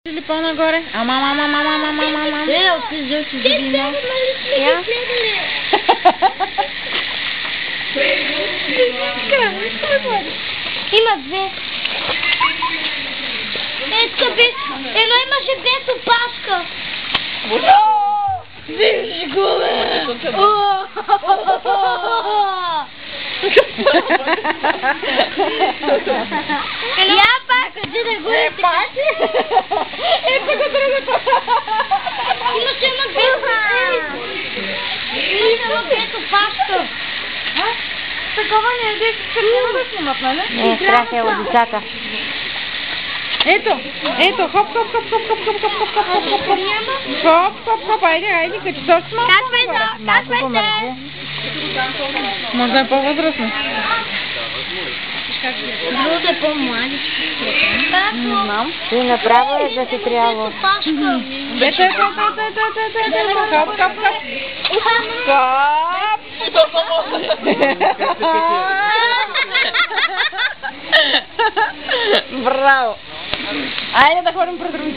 Или по-нагоре? Ама. Отпизъл си година. Я? Има две. Скъпи, едно имаше без опашка. Виж го, бе! Я пак, къде да го е пак? Ето го другото. Имаше едно без опашка. Такова не е дето да снимат, нали? Не, страх е от децата. Ето, хоп, айде, като точно Как бе? Може да е по-възрастно. Другото е по-млади. Не знам. Ти направо е да ти трябва. Ето, хоп. Браво! Айде да ходим пред другите.